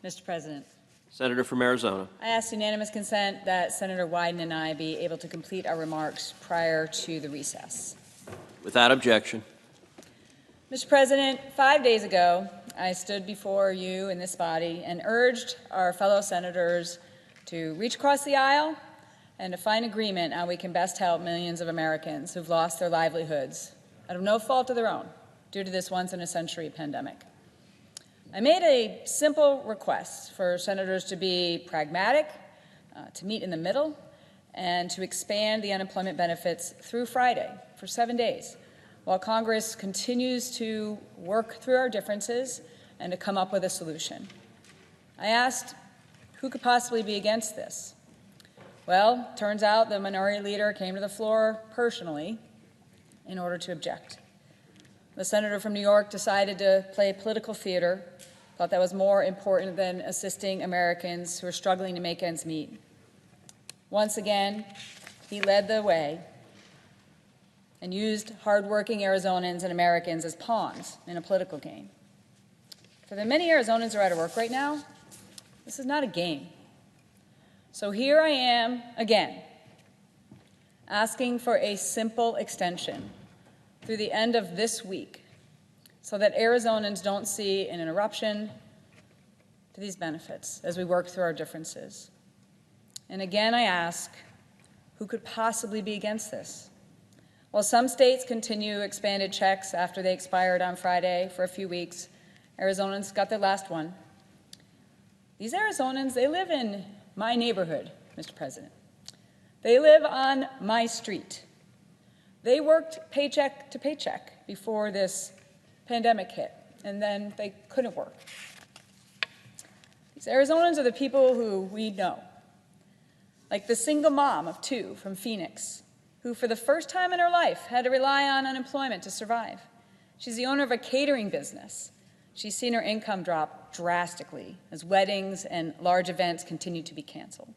Mr. President, Senator from Arizona. I ask unanimous consent that Senator Wyden and I be able to complete our remarks prior to the recess. Without objection. Mr. President, 5 days ago, I stood before you in this body and urged our fellow senators to reach across the aisle and to find agreement on how we can best help millions of Americans who've lost their livelihoods out of no fault of their own due to this once-in-a-century pandemic. I made a simple request for senators to be pragmatic, to meet in the middle, and to expand the unemployment benefits through Friday for 7 days, while Congress continues to work through our differences and to come up with a solution. I asked, who could possibly be against this? Well, turns out the minority leader came to the floor personally in order to object. The senator from New York decided to play political theater, thought that was more important than assisting Americans who are struggling to make ends meet. Once again, he led the way and used hardworking Arizonans and Americans as pawns in a political game. For the many Arizonans who are out of work right now, this is not a game. So here I am again, asking for a simple extension through the end of this week so that Arizonans don't see an interruption to these benefits as we work through our differences. And again, I ask, who could possibly be against this? While some states continue expanded checks after they expired on Friday for a few weeks, Arizonans got their last one. These Arizonans, they live in my neighborhood, Mr. President. They live on my street. They worked paycheck to paycheck before this pandemic hit, and then they couldn't work. These Arizonans are the people who we know, like the single mom of two from Phoenix, who for the first time in her life had to rely on unemployment to survive. She's the owner of a catering business. She's seen her income drop drastically as weddings and large events continue to be canceled.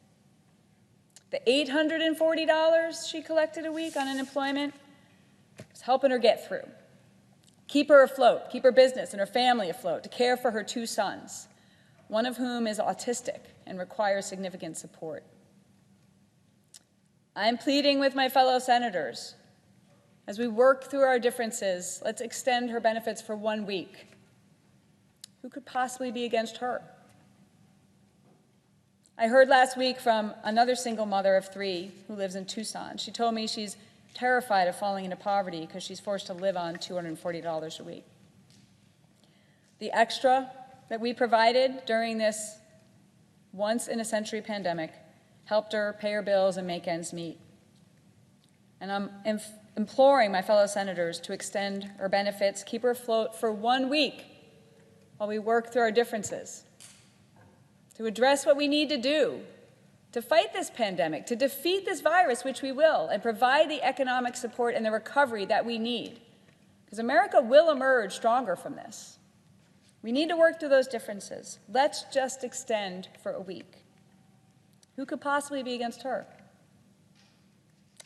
The $840 she collected a week on unemployment was helping her get through, keep her afloat, keep her business and her family afloat, to care for her two sons, one of whom is autistic and requires significant support. I'm pleading with my fellow senators, as we work through our differences, let's extend her benefits for 1 week. Who could possibly be against her? I heard last week from another single mother of 3 who lives in Tucson. She told me she's terrified of falling into poverty because she's forced to live on $240 a week. The extra that we provided during this once-in-a-century pandemic helped her pay her bills and make ends meet. And I'm imploring my fellow senators to extend her benefits, keep her afloat for 1 week while we work through our differences, to address what we need to do to fight this pandemic, to defeat this virus, which we will, and provide the economic support and the recovery that we need. Because America will emerge stronger from this. We need to work through those differences. Let's just extend for a week. Who could possibly be against her?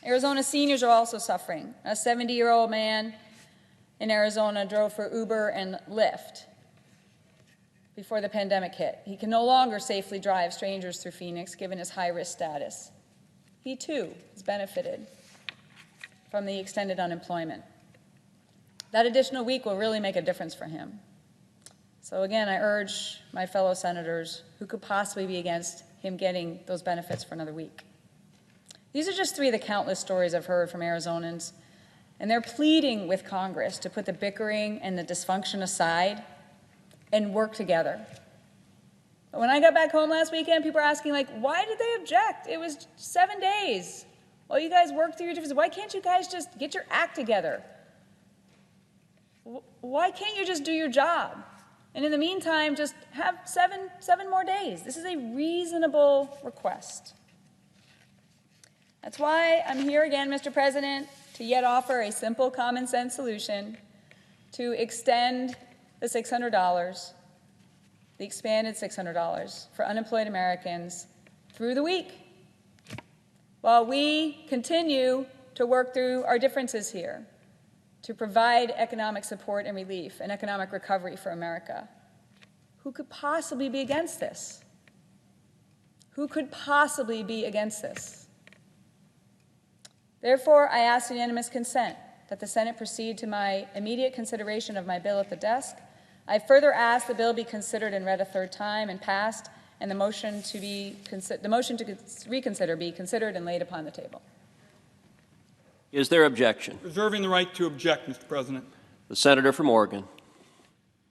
Arizona seniors are also suffering. A 70-year-old man in Arizona drove for Uber and Lyft before the pandemic hit. He can no longer safely drive strangers through Phoenix, given his high-risk status. He, too, has benefited from the extended unemployment. That additional week will really make a difference for him. So again, I urge my fellow senators, who could possibly be against him getting those benefits for another week? These are just 3 of the countless stories I've heard from Arizonans, and they're pleading with Congress to put the bickering and the dysfunction aside and work together. But when I got back home last weekend, people were asking, like, why did they object? It was 7 days. Well, you guys worked through your differences. Why can't you guys just get your act together? Why can't you just do your job? And in the meantime, just have seven more days. This is a reasonable request. That's why I'm here again, Mr. President, to yet offer a simple, common-sense solution to extend the $600, the expanded $600 for unemployed Americans through the week, while we continue to work through our differences here to provide economic support and relief and economic recovery for America. Who could possibly be against this? Who could possibly be against this? Therefore, I ask unanimous consent that the Senate proceed to my immediate consideration of my bill at the desk. I further ask the bill be considered and read a third time and passed, and the motion to reconsider be considered and laid upon the table. Is there objection? Reserving the right to object, Mr. President. The senator from Oregon.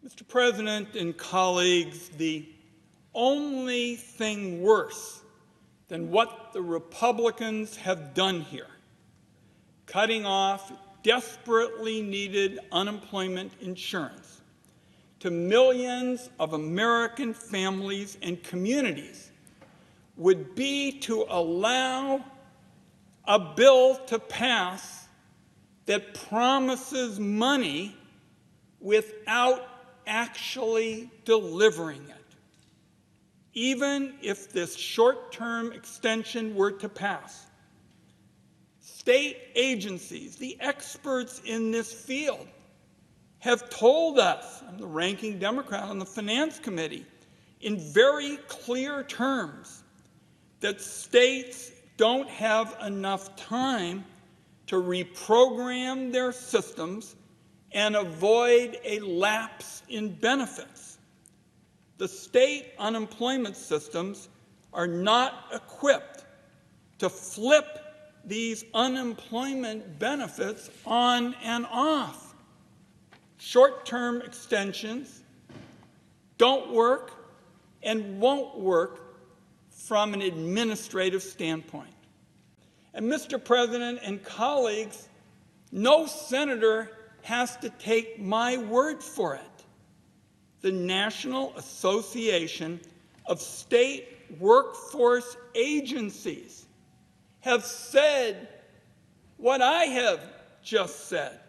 Mr. President and colleagues, the only thing worse than what the Republicans have done here, cutting off desperately needed unemployment insurance to millions of American families and communities, would be to allow a bill to pass that promises money without actually delivering it. Even if this short-term extension were to pass, state agencies, the experts in this field, have told us, I'm the ranking Democrat on the Finance Committee, in very clear terms that states don't have enough time to reprogram their systems and avoid a lapse in benefits. The state unemployment systems are not equipped to flip these unemployment benefits on and off. Short-term extensions don't work and won't work from an administrative standpoint. And Mr. President and colleagues, no senator has to take my word for it. The National Association of State Workforce Agencies have said what I have just said.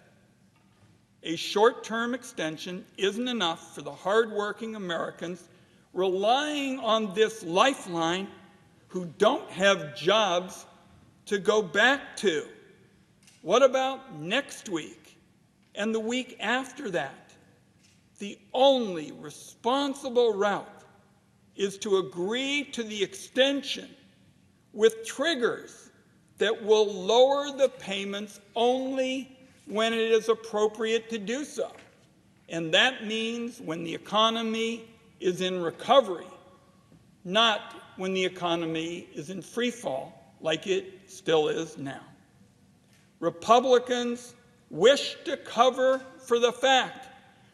A short-term extension isn't enough for the hardworking Americans relying on this lifeline who don't have jobs to go back to. What about next week and the week after that? The only responsible route is to agree to the extension with triggers that will lower the payments only when it is appropriate to do so. And that means when the economy is in recovery, not when the economy is in free fall, like it still is now. Republicans wish to cover for the fact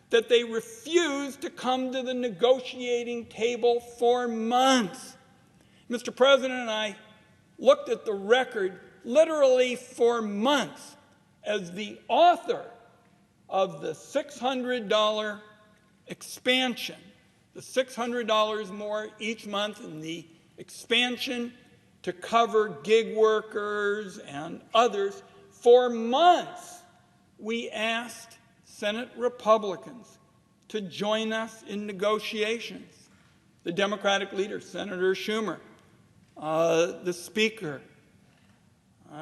that they refused to come to the negotiating table for months. Mr. President, I looked at the record literally for months as the author of the $600 expansion, the $600 more each month in the expansion to cover gig workers and others. For months, we asked Senate Republicans to join us in negotiations. The Democratic leader, Senator Schumer, the Speaker,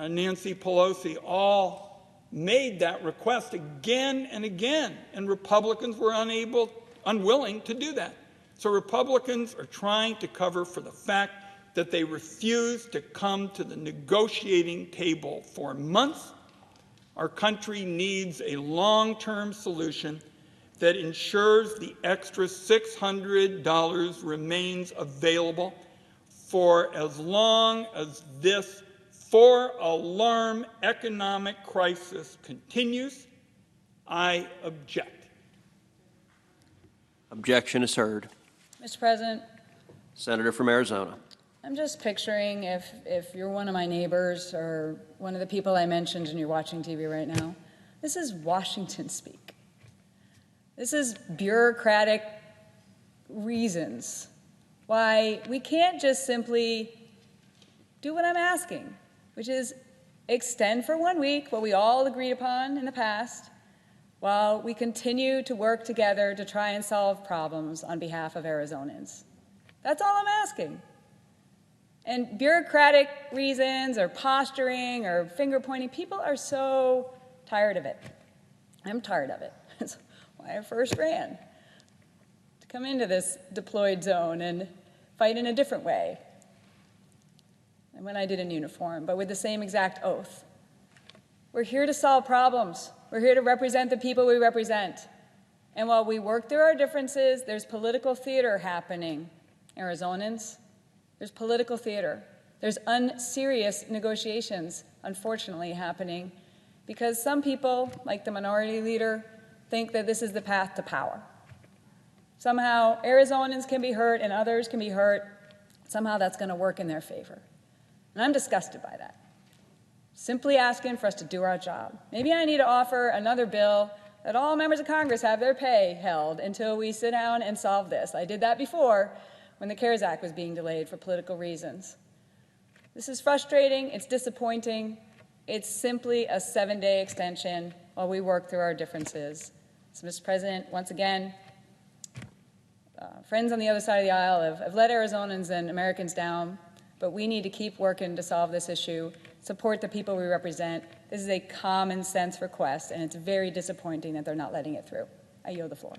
Nancy Pelosi, all made that request again and again, and Republicans were unwilling to do that. So Republicans are trying to cover for the fact that they refused to come to the negotiating table for months. Our country needs a long-term solution that ensures the extra $600 remains available for as long as this four-alarm economic crisis continues. I object. Objection is heard. Mr. President, Senator from Arizona. I'm just picturing if you're one of my neighbors or one of the people I mentioned and you're watching TV right now, this is Washington speak. This is bureaucratic reasons why we can't just simply do what I'm asking, which is extend for 1 week what we all agreed upon in the past while we continue to work together to try and solve problems on behalf of Arizonans. That's all I'm asking. And bureaucratic reasons or posturing or finger-pointing, people are so tired of it. I'm tired of it. That's why I first ran, to come into this deployed zone and fight in a different way than when I did in uniform, but with the same exact oath. We're here to solve problems. We're here to represent the people we represent. And while we work through our differences, there's political theater happening. Arizonans, there's political theater. There's unserious negotiations, unfortunately, happening because some people, like the minority leader, think that this is the path to power. Somehow Arizonans can be hurt and others can be hurt. Somehow that's going to work in their favor. And I'm disgusted by that. Simply asking for us to do our job. Maybe I need to offer another bill that all members of Congress have their pay held until we sit down and solve this. I did that before when the CARES Act was being delayed for political reasons. This is frustrating, it's disappointing. It's simply a 7-day extension while we work through our differences. So, Mr. President, once again, friends on the other side of the aisle have let Arizonans and Americans down, but we need to keep working to solve this issue, support the people we represent. This is a common sense request, and it's very disappointing that they're not letting it through. I yield the floor.